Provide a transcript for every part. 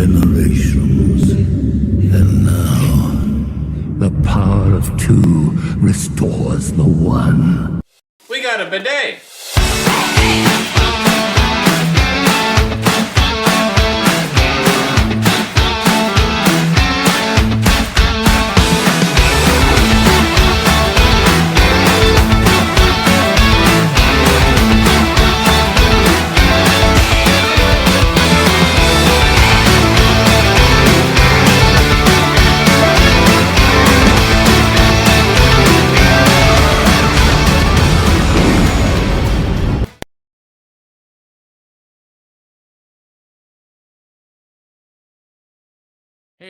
generations. And now, the power of two restores the one. We got a bidet!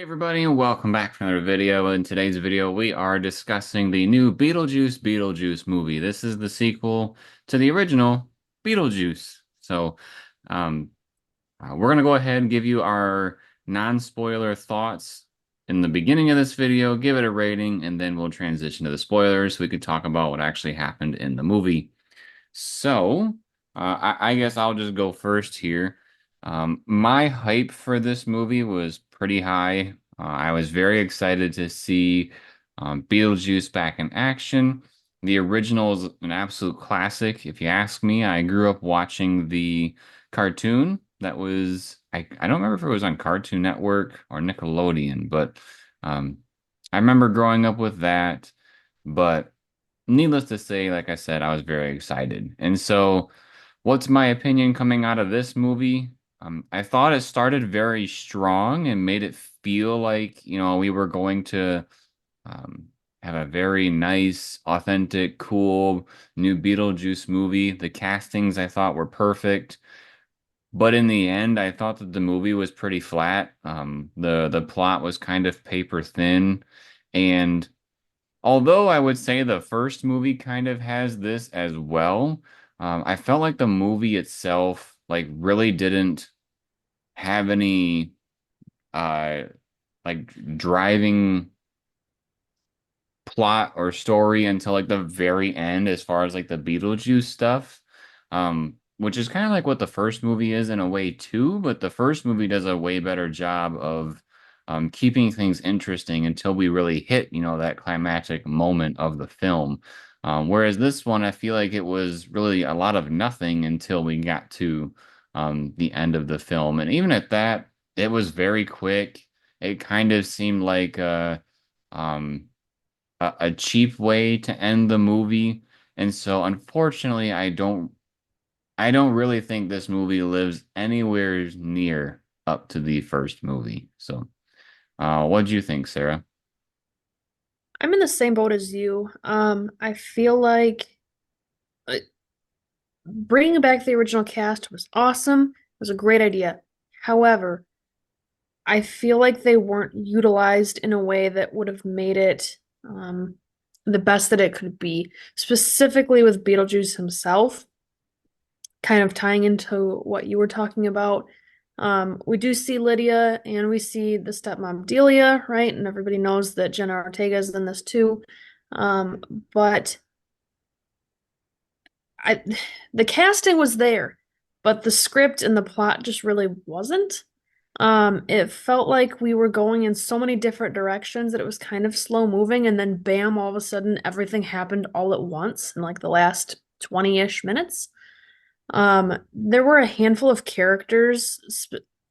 Hey everybody, and welcome back to another video. In today's video, we are discussing the new Beetlejuice movie. This is the sequel to the original Beetlejuice. So, we're going to go ahead and give you our non-spoiler thoughts in the beginning of this video, give it a rating, and then we'll transition to the spoilers so we can talk about what actually happened in the movie. So, I guess I'll just go first here. My hype for this movie was pretty high. I was very excited to see Beetlejuice back in action. The original is an absolute classic, if you ask me. I grew up watching the cartoon that was, I don't remember if it was on Cartoon Network or Nickelodeon, but I remember growing up with that. But needless to say, like I said, I was very excited. And so, what's my opinion coming out of this movie? I thought it started very strong and made it feel like, we were going to um, have a very nice, authentic, cool new Beetlejuice movie. The castings I thought were perfect. But in the end, I thought that the movie was pretty flat. The plot was kind of paper thin. And although I would say the first movie kind of has this as well, I felt like the movie itself like really didn't have any uh like driving plot or story until like the very end as far as like the Beetlejuice stuff. Which is kind of like what the first movie is in a way too, but the first movie does a way better job of keeping things interesting until we really hit, that climactic moment of the film. Whereas this one, I feel like it was really a lot of nothing until we got to the end of the film. And even at that, it was very quick. It kind of seemed like um, a cheap way to end the movie. And so unfortunately, I don't really think this movie lives anywhere near up to the first movie. So, what do you think, Sarah? I'm in the same boat as you. I feel like uh, bringing back the original cast was awesome. It was a great idea. However, I feel like they weren't utilized in a way that would have made it the best that it could be, specifically with Beetlejuice himself, kind of tying into what you were talking about. We do see Lydia and we see the stepmom Delia, right? And everybody knows that Jenna Ortega is in this too. Um, but I the casting was there, but the script and the plot just really wasn't. It felt like we were going in so many different directions that it was kind of slow moving, and then bam, all of a sudden everything happened all at once in like the last 20-ish minutes. There were a handful of characters,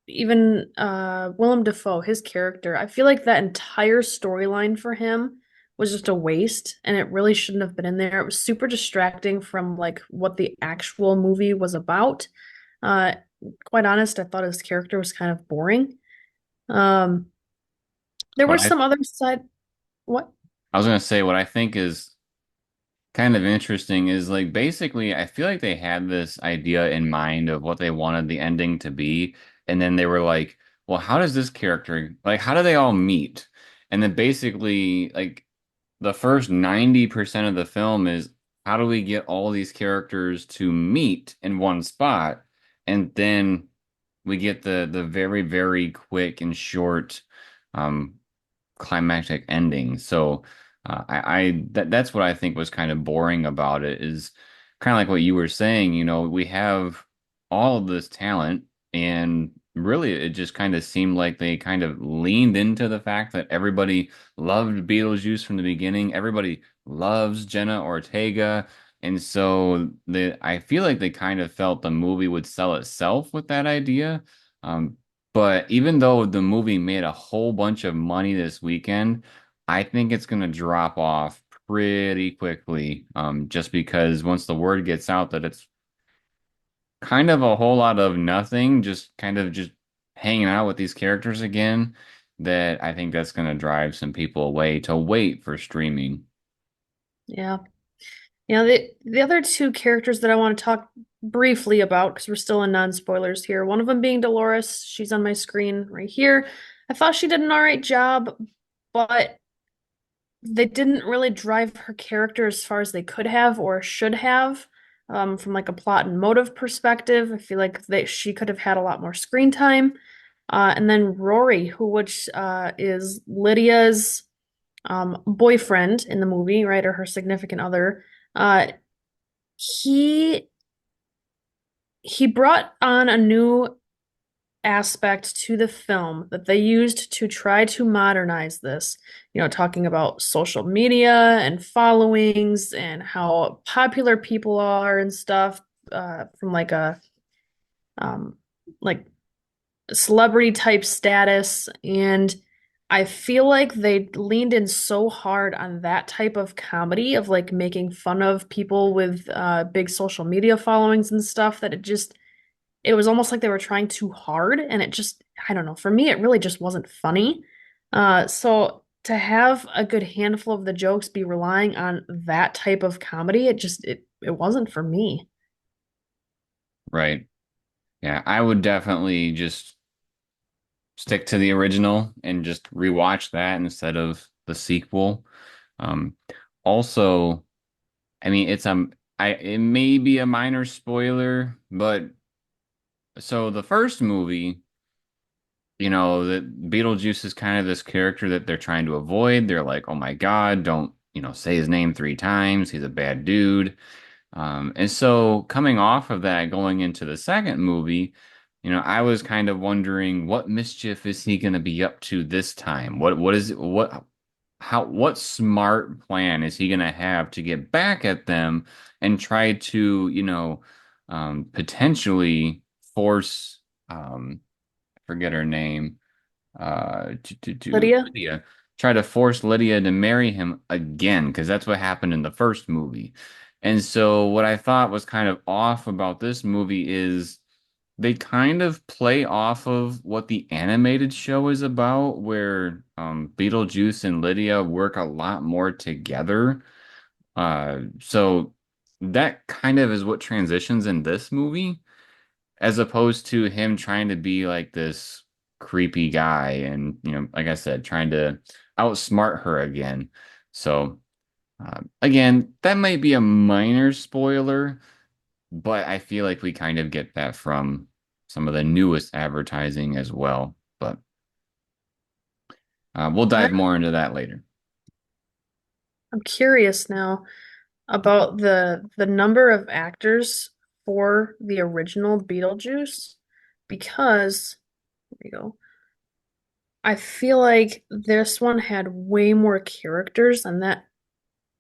even Willem Dafoe, his character. I feel like that entire storyline for him was just a waste, and it really shouldn't have been in there. It was super distracting from like what the actual movie was about. Uh, quite honest, I thought his character was kind of boring. Um, there were What I some other side. What? I was gonna say what I think is kind of interesting is like basically I feel like they had this idea in mind of what they wanted the ending to be, and then they were like, well, how does this character like how do they all meet? And then basically like the first 90% of the film is how do we get all these characters to meet in one spot? And then we get the very, very quick and short um climactic ending. So that's what I think was kind of boring about it is kind of like what you were saying, we have all of this talent and really it just kind of seemed like they kind of leaned into the fact that everybody loved Beetlejuice from the beginning. Everybody loves Jenna Ortega. And so I feel like they kind of felt the movie would sell itself with that idea. Um, but even though the movie made a whole bunch of money this weekend, I think it's going to drop off pretty quickly. Just because once the word gets out that it's kind of a whole lot of nothing, just kind of just hanging out with these characters again, that I think that's going to drive some people away to wait for streaming. Yeah. The other two characters that I want to talk briefly about, because we're still in non-spoilers here. One of them being Dolores. She's on my screen right here. I thought she did an all right job, but they didn't really drive her character as far as they could have or should have. From like a plot and motive perspective, I feel like she could have had a lot more screen time. And then Rory, which is Lydia's boyfriend in the movie, right, or her significant other. He he brought on a new aspect to the film that they used to try to modernize this. Talking about social media and followings and how popular people are and stuff, from like a um like celebrity type status. And I feel like they leaned in so hard on that type of comedy of like making fun of people with big social media followings and stuff that it was almost like they were trying too hard, and it just, I don't know, for me it really just wasn't funny. So to have a good handful of the jokes be relying on that type of comedy, it wasn't for me. Right. Yeah, I would definitely just stick to the original and just rewatch that instead of the sequel. Um, Also, I mean, it may be a minor spoiler, but so the first movie, that Beetlejuice is kind of this character that they're trying to avoid. They're like, oh my God, don't, say his name 3 times. He's a bad dude. And so coming off of that, going into the second movie, I was kind of wondering what mischief is he going to be up to this time? What smart plan is he going to have to get back at them and try to, potentially force, I forget her name, to Lydia? Lydia, try to force Lydia to marry him again, because that's what happened in the first movie. And so what I thought was kind of off about this movie is they kind of play off of what the animated show is about, where Beetlejuice and Lydia work a lot more together. So that kind of is what transitions in this movie, as opposed to him trying to be like this creepy guy and, like I said, trying to outsmart her again. So, again, that might be a minor spoiler, but I feel like we kind of get that from some of the newest advertising as well. But we'll dive more into that later. I'm curious now about the number of actors for the original Beetlejuice, because there you go. I feel like this one had way more characters and that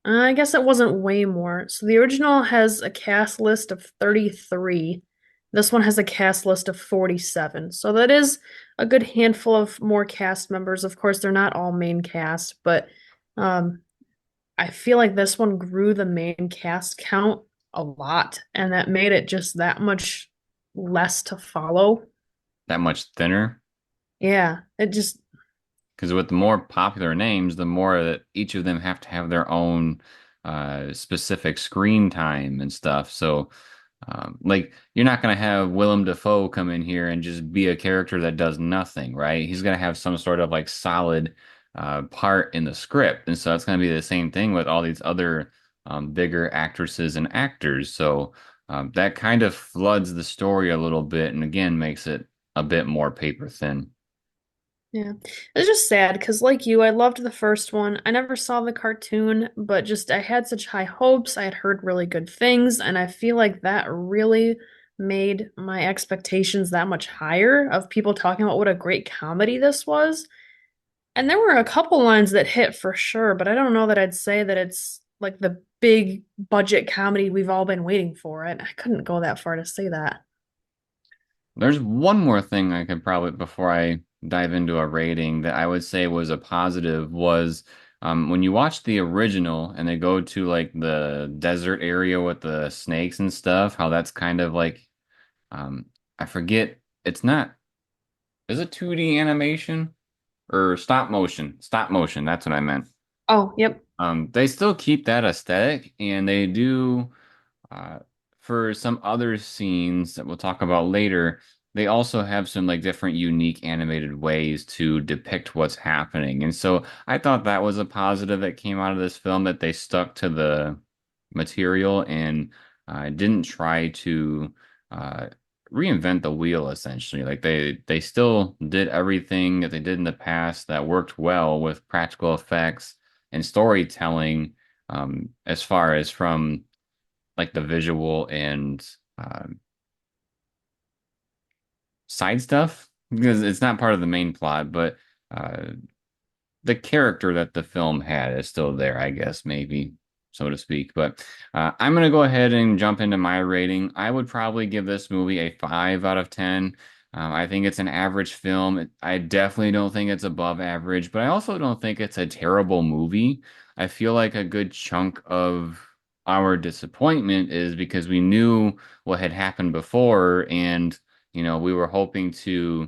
I guess it wasn't way more. So the original has a cast list of 33. This one has a cast list of 47. So that is a good handful of more cast members. Of course, they're not all main cast, but um I feel like this one grew the main cast count a lot, and that made it just that much less to follow. That much thinner. Yeah, it just, Because with the more popular names, the more that each of them have to have their own specific screen time and stuff. So, like, you're not going to have Willem Dafoe come in here and just be a character that does nothing, right? He's going to have some sort of like solid part in the script. And so it's going to be the same thing with all these other bigger actresses and actors. So, that kind of floods the story a little bit and again makes it a bit more paper thin. yeah. It's just sad because, like you, I loved the first one. I never saw the cartoon, but just I had such high hopes. I had heard really good things, and I feel like that really made my expectations that much higher of people talking about what a great comedy this was. And there were a couple lines that hit for sure, but I don't know that I'd say that it's like the big budget comedy we've all been waiting for. I couldn't go that far to say that. There's one more thing I could probably, before I dive into a rating, that I would say was a positive was when you watch the original and they go to like the desert area with the snakes and stuff, how that's kind of like, um, I forget, it's not, is it 2D animation or stop motion? Stop motion, that's what I meant. Oh, yep. They still keep that aesthetic and they do. Uh, for some other scenes that we'll talk about later, they also have some like different unique animated ways to depict what's happening. And so I thought that was a positive that came out of this film that they stuck to the material and didn't try to uh, reinvent the wheel essentially. Like they still did everything that they did in the past that worked well with practical effects and storytelling as far as from like the visual and um, side stuff because it's not part of the main plot, but uh, the character that the film had is still there, I guess, maybe so to speak. But I'm gonna go ahead and jump into my rating. I would probably give this movie a 5 out of 10. I think it's an average film. I definitely don't think it's above average, but I also don't think it's a terrible movie. I feel like a good chunk of our disappointment is because we knew what had happened before, and we were hoping to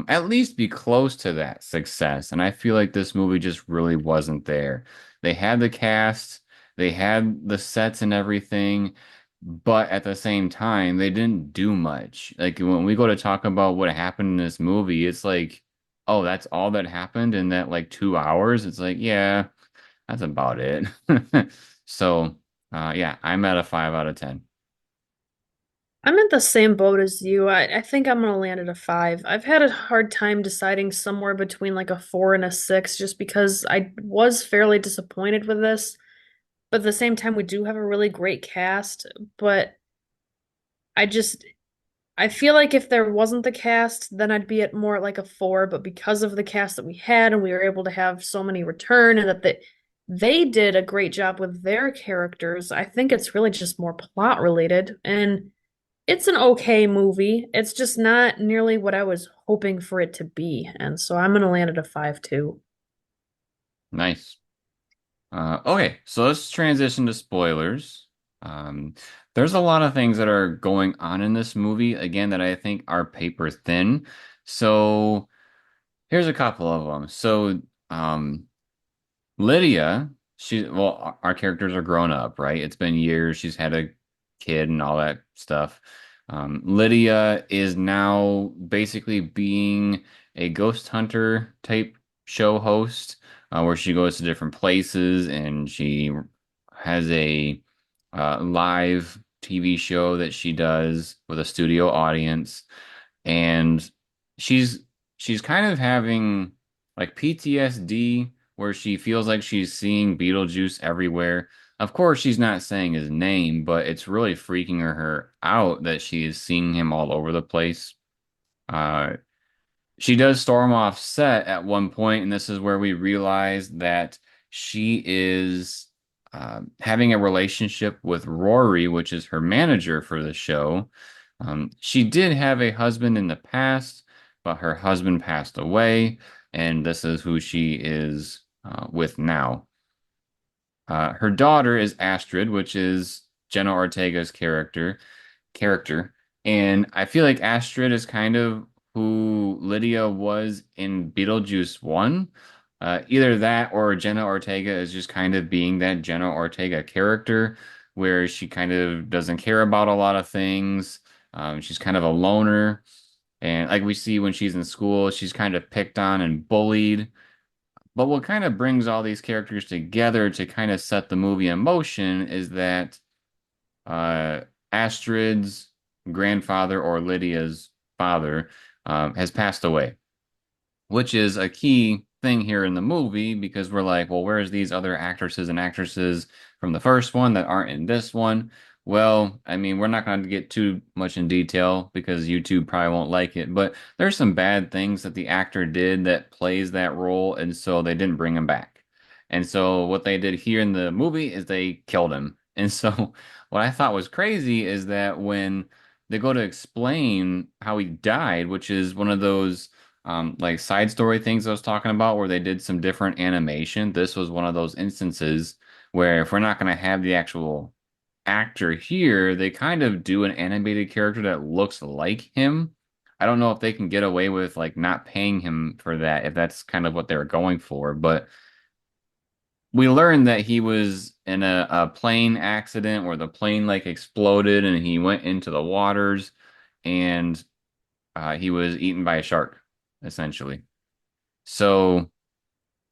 at least be close to that success. And I feel like this movie just really wasn't there. They had the cast, they had the sets and everything, but at the same time, they didn't do much. Like when we go to talk about what happened in this movie, it's like, oh, that's all that happened in that like 2 hours. It's like, yeah, that's about it. So, yeah, I'm at a 5 out of 10. I'm in the same boat as you. I think I'm gonna land at a five. I've had a hard time deciding somewhere between like a four and a six just because I was fairly disappointed with this. But at the same time, we do have a really great cast. But I just I feel like if there wasn't the cast, then I'd be at more like a four. But because of the cast that we had, and we were able to have so many return, and that they did a great job with their characters, I think it's really just more plot related. And it's an okay movie. It's just not nearly what I was hoping for it to be. And so I'm gonna land at a five too. Nice. Okay, so let's transition to spoilers. Um, there's a lot of things that are going on in this movie, again, that I think are paper thin. So here's a couple of them. So, Lydia, our characters are grown up, right? It's been years. She's had a kid and all that stuff. Lydia is now basically being a ghost hunter type show host, where she goes to different places and she has a live TV show that she does with a studio audience, and she's she's kind of having like PTSD where she feels like she's seeing Beetlejuice everywhere. Of course, she's not saying his name, but it's really freaking her out that she is seeing him all over the place. Uh, she does storm off set at one point, and this is where we realize that she is having a relationship with Rory, which is her manager for the show. She did have a husband in the past, but her husband passed away, and this is who she is with now. Her daughter is Astrid, which is Jenna Ortega's character. And I feel like Astrid is kind of who Lydia was in Beetlejuice 1. Either that or Jenna Ortega is just kind of being that Jenna Ortega character where she kind of doesn't care about a lot of things. She's kind of a loner. And like we see when she's in school, she's kind of picked on and bullied. But what kind of brings all these characters together to kind of set the movie in motion is that uh, Astrid's grandfather or Lydia's father has passed away, which is a key thing here in the movie because we're like, well, where's these other actresses and actresses from the first one that aren't in this one? Well, I mean, we're not going to get too much in detail because YouTube probably won't like it, but there's some bad things that the actor did that plays that role, and so they didn't bring him back. And so what they did here in the movie is they killed him. And so what I thought was crazy is that when they go to explain how he died, which is one of those like side story things I was talking about where they did some different animation, this was one of those instances where if we're not going to have the actual actor here, they kind of do an animated character that looks like him. I don't know if they can get away with like not paying him for that, if that's kind of what they were going for, but we learned that he was in a plane accident where the plane like exploded and he went into the waters and he was eaten by a shark, essentially. So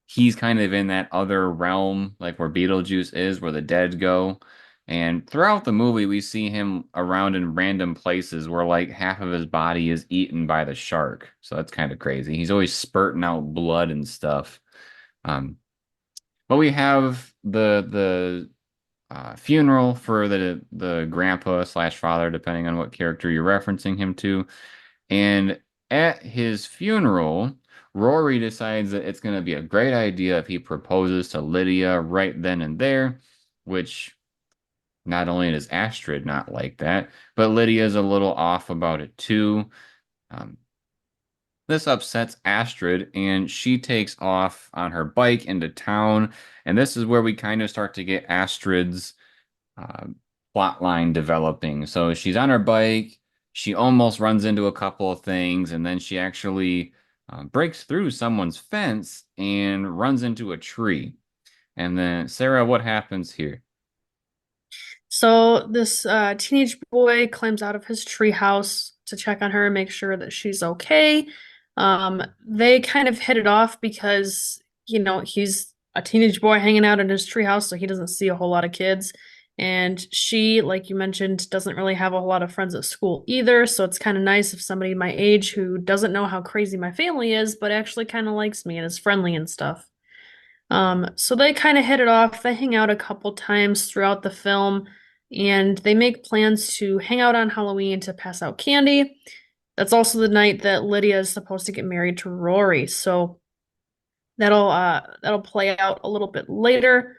he's kind of in that other realm, like where Beetlejuice is, where the dead go. And throughout the movie, we see him around in random places where like half of his body is eaten by the shark. So that's kind of crazy. He's always spurting out blood and stuff. Um, but we have the funeral for the grandpa slash father, depending on what character you're referencing him to. And at his funeral, Rory decides that it's going to be a great idea if he proposes to Lydia right then and there, which not only does Astrid not like that, but Lydia's a little off about it too. Um, this upsets Astrid, and she takes off on her bike into town. And this is where we kind of start to get Astrid's uh, plot line developing. So she's on her bike. She almost runs into a couple of things, and then she actually breaks through someone's fence and runs into a tree. And then, Sarah, what happens here? So this teenage boy climbs out of his treehouse to check on her and make sure that she's okay. They kind of hit it off because, he's a teenage boy hanging out in his treehouse, so he doesn't see a whole lot of kids. And she, like you mentioned, doesn't really have a whole lot of friends at school either. So it's kind of nice if somebody my age who doesn't know how crazy my family is, but actually kind of likes me and is friendly and stuff. So they kind of hit it off. They hang out a couple times throughout the film, and they make plans to hang out on Halloween to pass out candy. That's also the night that Lydia is supposed to get married to Rory. So that'll play out a little bit later.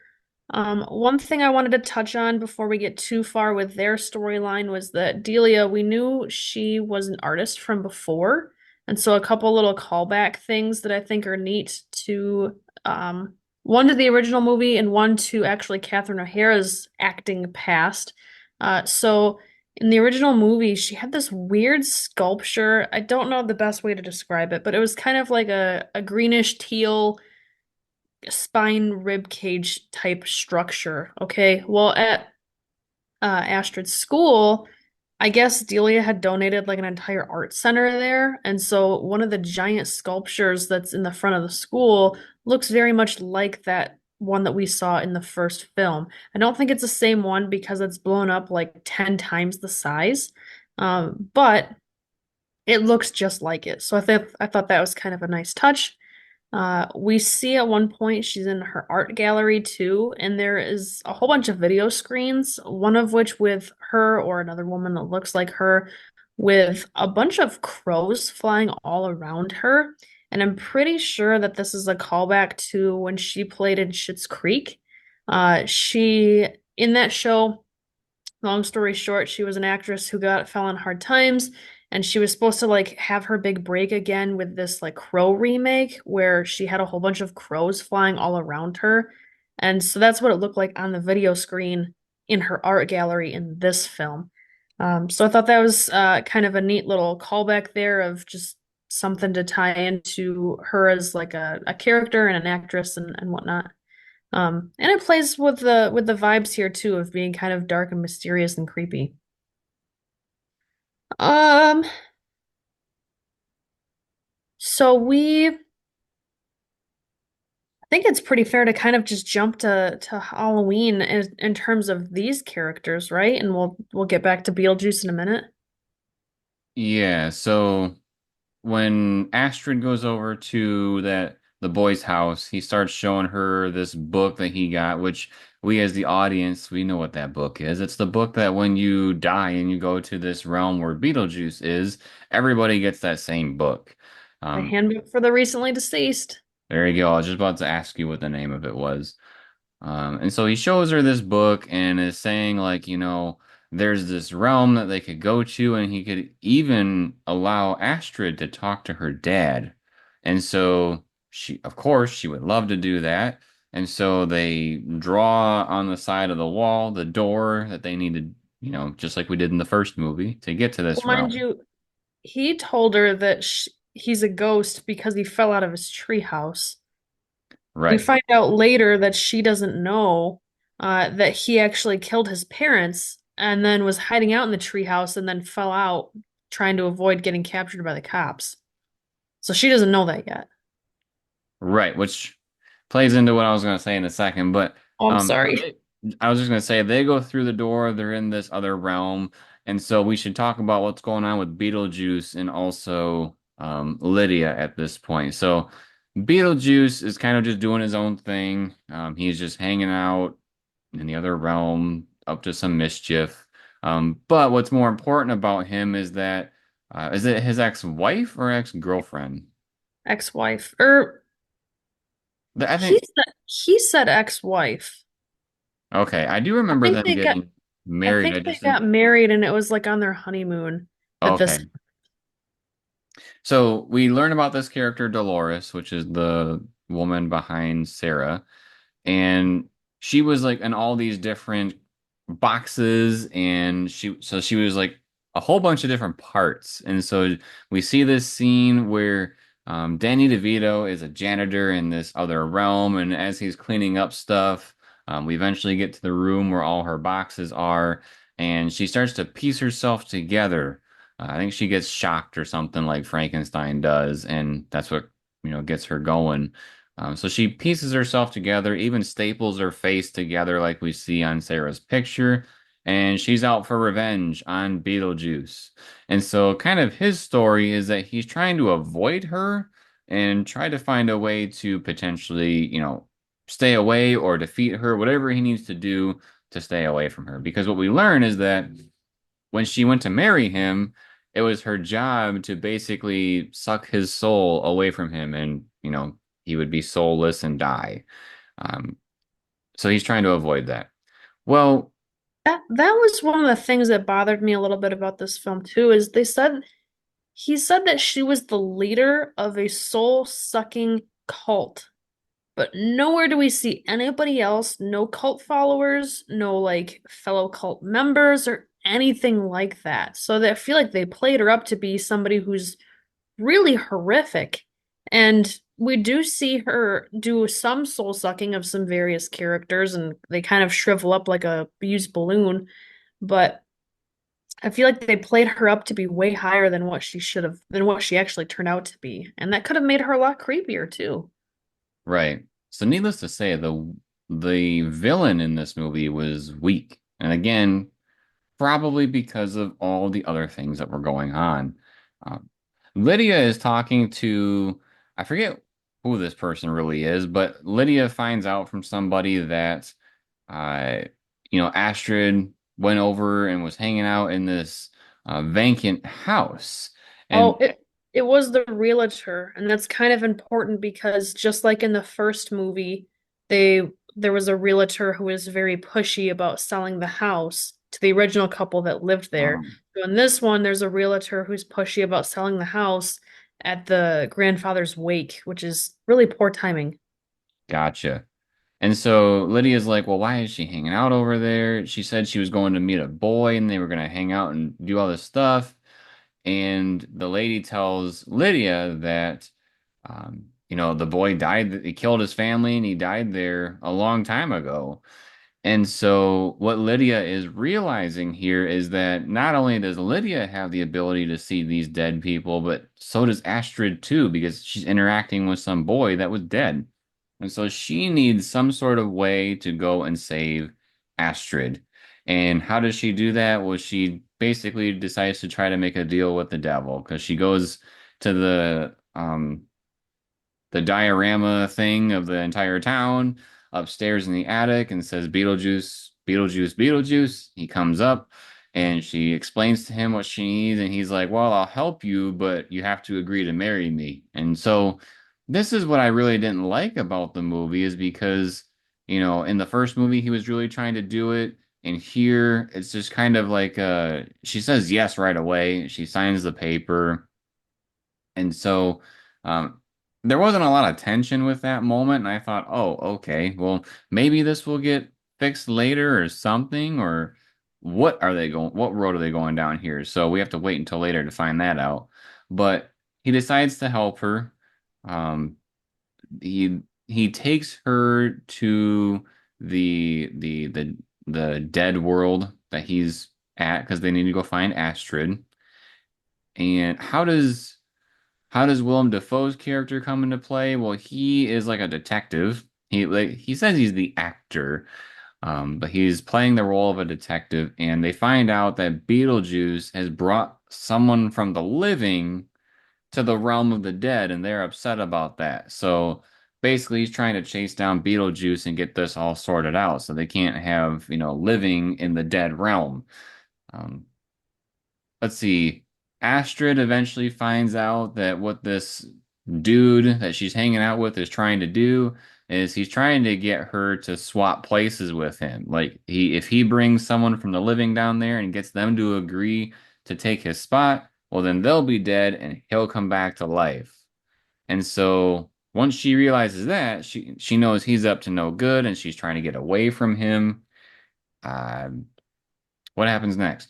One thing I wanted to touch on before we get too far with their storyline was that Delia, we knew she was an artist from before, and so a couple little callback things that I think are neat to one to the original movie and one to actually Catherine O'Hara's acting past. So in the original movie, she had this weird sculpture. I don't know the best way to describe it, but it was kind of like a greenish teal spine rib cage type structure. Okay. Well, at Astrid's school, I guess Delia had donated like an entire art center there. And so one of the giant sculptures that's in the front of the school looks very much like that one that we saw in the first film. I don't think it's the same one because it's blown up like 10 times the size. But it looks just like it. So I thought that was kind of a nice touch. We see at one point she's in her art gallery too, and there is a whole bunch of video screens, one of which with her or another woman that looks like her, with a bunch of crows flying all around her. And I'm pretty sure that this is a callback to when she played in Schitt's Creek. She in that show, long story short, she was an actress who fell on hard times, and she was supposed to like have her big break again with this like Crow remake where she had a whole bunch of crows flying all around her. And so that's what it looked like on the video screen in her art gallery in this film. So I thought that was kind of a neat little callback there of just something to tie into her as like a character and an actress and whatnot. And it plays with the vibes here too of being kind of dark and mysterious and creepy. Um, so I think it's pretty fair to kind of just jump to Halloween in terms of these characters, right? And we'll get back to Beetlejuice in a minute. Yeah, so when Astrid goes over to that the boy's house. He starts showing her this book that he got, which we as the audience, we know what that book is. It's the book that when you die and you go to this realm where Beetlejuice is, everybody gets that same book. The Um, handbook for the recently deceased. there you go. I was just about to ask you what the name of it was. And so he shows her this book and is saying, like, there's this realm that they could go to, and he could even allow Astrid to talk to her dad. And so of course, she would love to do that. And so they draw on the side of the wall the door that they needed, just like we did in the first movie to get to this Well, mind realm. you, he told her that he's a ghost because he fell out of his treehouse. We Right. find out later that she doesn't know that he actually killed his parents and then was hiding out in the treehouse and then fell out trying to avoid getting captured by the cops. So she doesn't know that yet. Right, which plays into what I was going to say in a second, but Oh, I'm so sorry. I was just going to say they go through the door, they're in this other realm, and so we should talk about what's going on with Beetlejuice and also Lydia at this point. So Beetlejuice is kind of just doing his own thing. He's just hanging out in the other realm, up to some mischief. But what's more important about him is that is it his ex-wife or ex-girlfriend? Ex-wife. I think. He said ex-wife. Okay, I do I remember think them they got getting I married. I think they just didn't. got married and it was like on their honeymoon that this. Okay. So we learn about this character, Dolores, which is the woman behind Sarah. And she was like in all these different boxes, and she was like a whole bunch of different parts. And so we see this scene where Danny DeVito is a janitor in this other realm, and as he's cleaning up stuff, we eventually get to the room where all her boxes are, and she starts to piece herself together. I think she gets shocked or something like Frankenstein does, and that's what gets her going. So she pieces herself together, even staples her face together like we see on Sarah's picture, and she's out for revenge on Beetlejuice. And so, kind of his story is that he's trying to avoid her and try to find a way to potentially, stay away or defeat her, whatever he needs to do to stay away from her. Because what we learn is that when she went to marry him, it was her job to basically suck his soul away from him, and he would be soulless and die. Um, so he's trying to avoid that. Well, That was one of the things that bothered me a little bit about this film too, is he said that she was the leader of a soul-sucking cult. But nowhere do we see anybody else, no cult followers, no like fellow cult members or anything like that. So I feel like they played her up to be somebody who's really horrific. And we do see her do some soul sucking of some various characters, and they kind of shrivel up like a used balloon. But I feel like they played her up to be way higher than what she should have, than what she actually turned out to be. And that could have made her a lot creepier too. right. So needless to say, the villain in this movie was weak. And again, probably because of all the other things that were going on. Um, Lydia is talking to, I forget who this person really is, but Lydia finds out from somebody that, uh, Astrid went over and was hanging out in this vacant house. Oh, And, it was the realtor, and that's kind of important because just like in the first movie, they there was a realtor who was very pushy about selling the house to the original couple that lived there. um, So in this one, there's a realtor who's pushy about selling the house at the grandfather's wake, which is really poor timing. gotcha. And so Lydia's like, well, why is she hanging out over there? She said she was going to meet a boy and they were going to hang out and do all this stuff. And the lady tells Lydia that, the boy died, he killed his family and he died there a long time ago. And so what Lydia is realizing here is that not only does Lydia have the ability to see these dead people, but so does Astrid too, because she's interacting with some boy that was dead. And so she needs some sort of way to go and save Astrid. And how does she do that? Well, she basically decides to try to make a deal with the devil because she goes to the diorama thing of the entire town upstairs in the attic and says Beetlejuice, Beetlejuice, Beetlejuice. He comes up and she explains to him what she needs, and he's like, "Well, I'll help you, but you have to agree to marry me." And so this is what I really didn't like about the movie is because, in the first movie he was really trying to do it, and here it's just kind of like she says yes right away. She signs the paper. And so um, there wasn't a lot of tension with that moment. And I thought, oh, okay, well, maybe this will get fixed later or something. Or what road are they going down here? So we have to wait until later to find that out. But he decides to help her. Um, he takes her to the dead world that he's at because they need to go find Astrid. And how does Willem Dafoe's character come into play? Well, he is like a detective. He says he's the actor, but he's playing the role of a detective, and they find out that Beetlejuice has brought someone from the living to the realm of the dead, and they're upset about that. So basically, he's trying to chase down Beetlejuice and get this all sorted out, so they can't have, living in the dead realm. Um, let's see. Astrid eventually finds out that what this dude that she's hanging out with is trying to do is he's trying to get her to swap places with him. Like if he brings someone from the living down there and gets them to agree to take his spot, well then they'll be dead and he'll come back to life. And so once she realizes that, she knows he's up to no good and she's trying to get away from him. Uh, what happens next?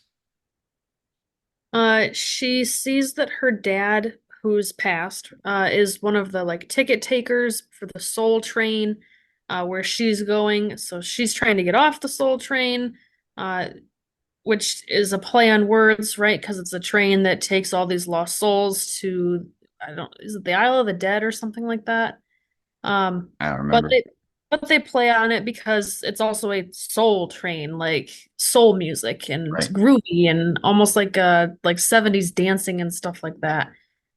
She sees that her dad, who's passed, is one of the like ticket takers for the Soul Train, where she's going. So she's trying to get off the Soul Train, uh, which is a play on words, right? Because it's a train that takes all these lost souls to, I don't, is it the Isle of the Dead or something like that? Um, I don't but remember. they play on it because it's also a soul train, like soul music and Right. groovy and almost like 70s dancing and stuff like that.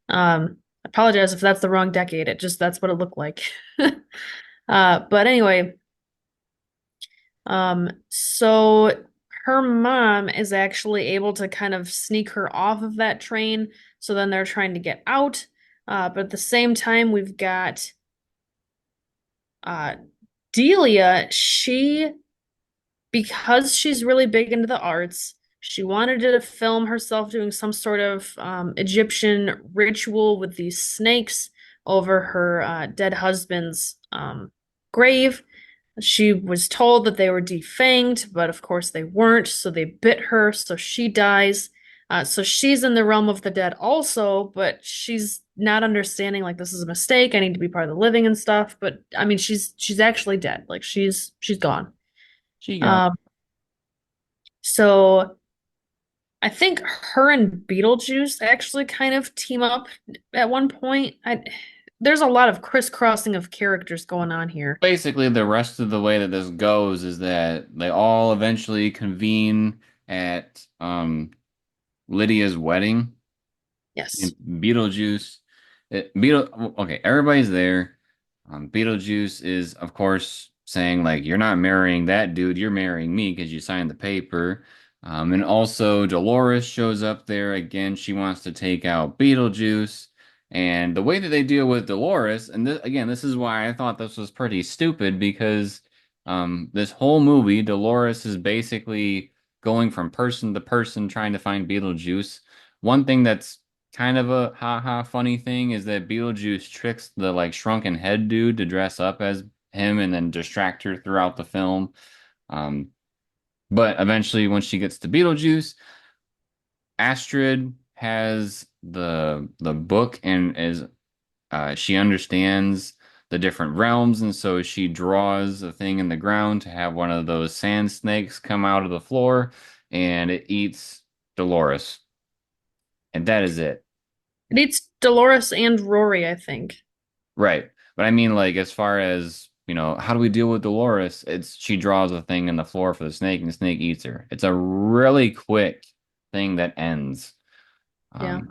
I apologize if that's the wrong decade. It just that's what it looked like. But anyway, so her mom is actually able to kind of sneak her off of that train. So then they're trying to get out. But at the same time, we've got uh Delia, because she's really big into the arts, she wanted to film herself doing some sort of Egyptian ritual with these snakes over her dead husband's grave. She was told that they were defanged, but of course they weren't, so they bit her, so she dies. So she's in the realm of the dead also, but she's not understanding like this is a mistake. I need to be part of the living and stuff. But I mean, she's actually dead. Like she's gone. She got Um, so I think her and Beetlejuice actually kind of team up at one point. There's a lot of crisscrossing of characters going on here. basically the rest of the way that this goes is that they all eventually convene at Lydia's wedding. And Yes. Beetlejuice, okay, everybody's there. Beetlejuice is, of course, saying like, "You're not marrying that dude. You're marrying me because you signed the paper." And also Dolores shows up there again. She wants to take out Beetlejuice, and the way that they deal with Dolores, and again, this is why I thought this was pretty stupid because this whole movie, Dolores is basically going from person to person trying to find Beetlejuice. One thing that's kind of a haha funny thing is that Beetlejuice tricks the like shrunken head dude to dress up as him and then distract her throughout the film. Um, but eventually, when she gets to Beetlejuice, Astrid has the book and is she understands the different realms, and so she draws a thing in the ground to have one of those sand snakes come out of the floor, and it eats Dolores, and that is it. It eats Dolores and Rory, I think. Right. But I mean, like, as far as, how do we deal with Dolores? She draws a thing in the floor for the snake and the snake eats her. It's a really quick thing that ends. Yeah. Um,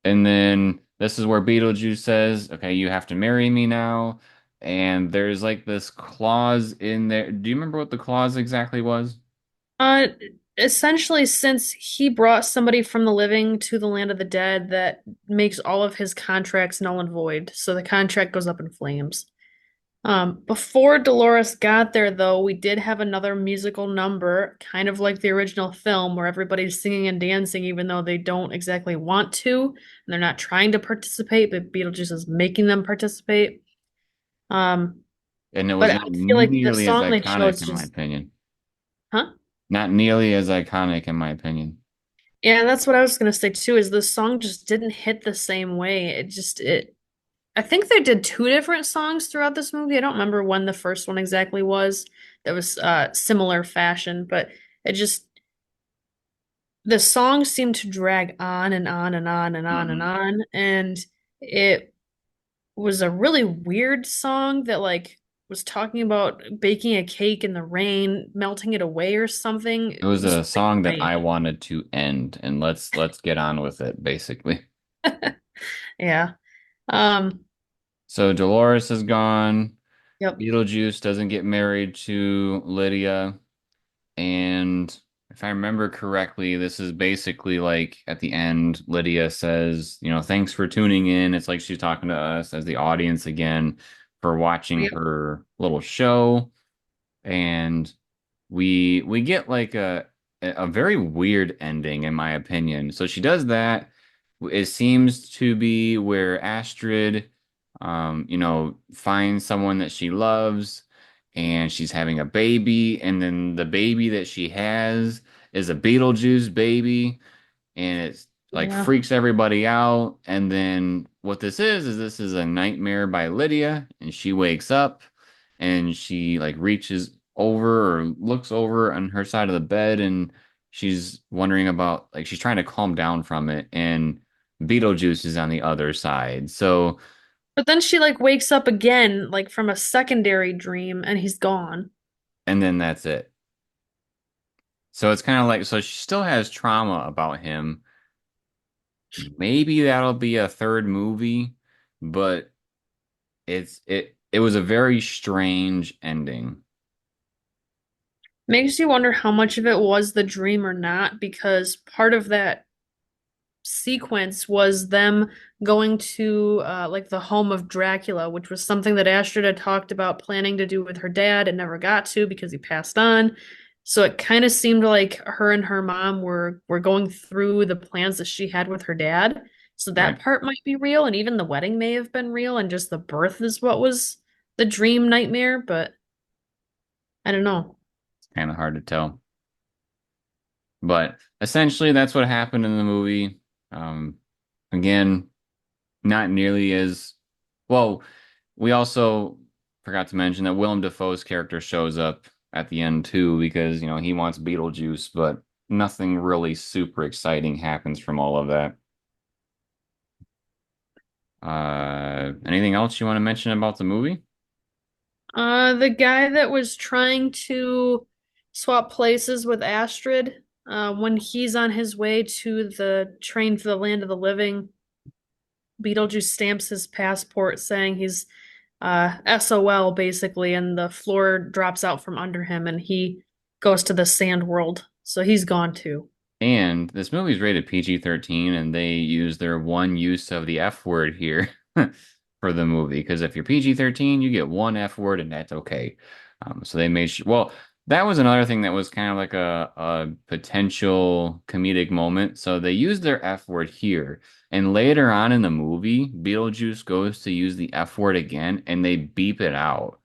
and then this is where Beetlejuice says, "Okay, you have to marry me now." And there's like this clause in there. Do you remember what the clause exactly was? Uh, Essentially, since he brought somebody from the living to the land of the dead, that makes all of his contracts null and void. So the contract goes up in flames. Before Dolores got there, though, we did have another musical number, kind of like the original film, where everybody's singing and dancing, even though they don't exactly want to, and they're not trying to participate, but Beetlejuice is making them participate. Um, And it but was I not feel like the nearly as song they iconic, chose in my just, opinion. huh? Not nearly as iconic, in my opinion. Yeah, that's what I was gonna say too, is the song just didn't hit the same way. I think they did two different songs throughout this movie. I don't remember when the first one exactly was that was similar fashion, but it just the song seemed to drag on and on and on and on and Hmm. on, and it was a really weird song that like was talking about baking a cake in the rain, melting it away or something. It It was was a really song that I strange. wanted to end, and let's get on with it, basically. Yeah. Um, So Dolores is gone. yep. Beetlejuice doesn't get married to Lydia. And if I remember correctly, this is basically like at the end, Lydia says, thanks for tuning in. It's like she's talking to us as the audience again for watching Yep. her little show. And we get like a very weird ending in my opinion. So she does that. It seems to be where Astrid finds someone that she loves and she's having a baby, and then the baby that she has is a Beetlejuice baby, and it's like Yeah. freaks everybody out. And then what this is a nightmare by Lydia, and she wakes up and she like reaches over or looks over on her side of the bed, and she's wondering about, like, she's trying to calm down from it, and Beetlejuice is on the other side. So, But then she like wakes up again, like from a secondary dream, and he's gone. and then that's it. So it's kind of like, so she still has trauma about him. Maybe that'll be a third movie, but it was a very strange ending. Makes you wonder how much of it was the dream or not, because part of that sequence was them going to like the home of Dracula, which was something that Astrid had talked about planning to do with her dad and never got to because he passed on. So it kind of seemed like her and her mom were going through the plans that she had with her dad. So Right? that part might be real, and even the wedding may have been real, and just the birth is what was the dream nightmare, but I don't know. It's kind of hard to tell. But essentially, that's what happened in the movie. Um, Again, not nearly as well. We also forgot to mention that Willem Dafoe's character shows up at the end too, because he wants Beetlejuice, but nothing really super exciting happens from all of that. Anything else you want to mention about the movie? The guy that was trying to swap places with Astrid, when he's on his way to the train for the land of the living, Beetlejuice stamps his passport saying he's SOL basically, and the floor drops out from under him and he goes to the sand world. So he's gone too. And this movie is rated PG-13, and they use their one use of the F word here for the movie. Because if you're PG-13, you get one F word, and that's okay. So they made sure. Well, that was another thing that was kind of like a potential comedic moment. So they used their F word here, and later on in the movie, Beetlejuice goes to use the F word again, and they beep it out.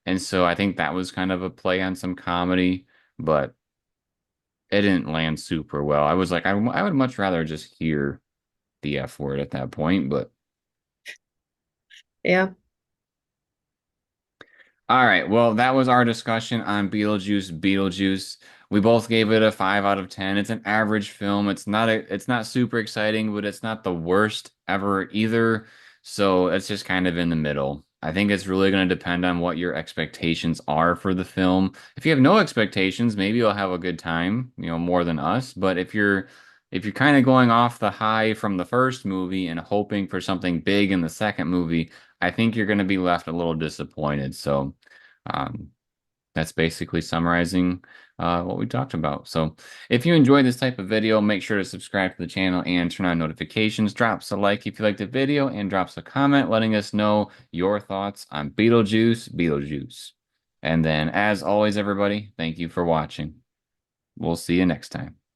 And so I think that was kind of a play on some comedy, but it didn't land super well. I was like, I would much rather just hear the F word at that point. But Yeah. all right, well, that was our discussion on Beetlejuice. We both gave it a 5 out of 10. It's an average film. It's not super exciting, but it's not the worst ever either. So it's just kind of in the middle. I think it's really going to depend on what your expectations are for the film. If you have no expectations, maybe you'll have a good time, more than us. But if you're if you're kind of going off the high from the first movie and hoping for something big in the second movie, I think you're going to be left a little disappointed. So, um, that's basically summarizing what we talked about. So if you enjoyed this type of video, make sure to subscribe to the channel and turn on notifications. Drop us a like if you liked the video and drop us a comment letting us know your thoughts on Beetlejuice Beetlejuice. And then, as always, everybody, thank you for watching. We'll see you next time.